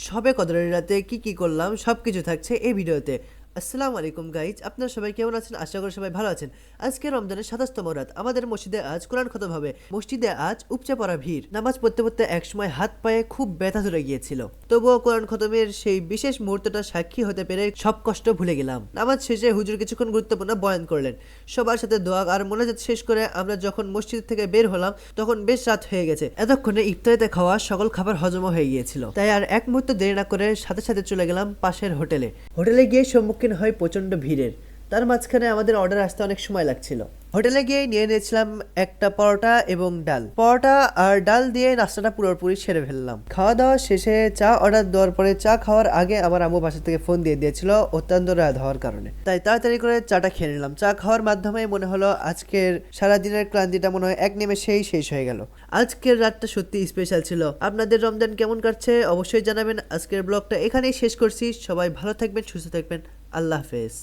শবে কদরের রাতে কি করলাম সবকিছু থাকছে এই ভিডিওতে। আসসালামু আলাইকুম গাইজ, আপনারা সবাই কেমন আছেন? আশা করি সবাই ভালো আছেন। আজকে রমজানের 27তম রাত, আমাদের মসজিদে আজ কোরআন খতম হবে। মসজিদে আজ উপচে পড়া ভিড়। নামাজ পড়তে পড়তে একসময় হাত পায়ে খুব ব্যথা ধরে গিয়েছিল, তবুও কোরআন খতমের সেই বিশেষ মুহূর্তটা সাক্ষী হতে পেরে সব কষ্ট ভুলে গেলাম। নামাজ শেষে হুজুর কিছুক্ষণ গুরুত্বপূর্ণ বয়ান করলেন। সবার সাথে দোয়া আর মোনাজাত শেষ করে আমরা যখন মসজিদ থেকে বের হলাম তখন বেশ রাত হয়ে গেছে। এতক্ষণে ইফতারিতে খাওয়া সকল খাবার হজমও হয়ে গিয়েছিল, তাই আর এক মুহূর্ত দেরি না করে সাথে সাথে চলে গেলাম পাশের হোটেলে গিয়ে সম্মুখীন হয় প্রচন্ড ভিড়ের। তার মাঝখানে আমাদের অর্ডার আসতে অনেক সময় লাগছিল। হোটেলে গিয়ে নিয়ে নিয়েছিলাম একটা পরোটা এবং ডাল। পরোটা আর ডাল দিয়ে নাস্তাটা পুরোপুরি সেরে ফেললাম। খাওয়া দাওয়া শেষে চা অর্ডার দেওয়ার পরে চা খাওয়ার আগে আমার আম্মু বাসা থেকে ফোন দিয়ে দিয়েছিল অত্যন্ত রাত হওয়ার কারণে, তাই তাড়াতাড়ি করে চাটা খেয়ে নিলাম। চা খাওয়ার মাধ্যমে মনে হলো আজকের সারাদিনের ক্লান্তিটা মনে হয় এক নিমেষেই শেষ হয়ে গেল। আজকের রাতটা সত্যি স্পেশাল ছিল। আপনাদের রমজান কেমন কাটছে অবশ্যই জানাবেন। আজকের ব্লগটা এখানেই শেষ করছি। সবাই ভালো থাকবেন, সুস্থ থাকবেন। আল্লাহ হাফেজ।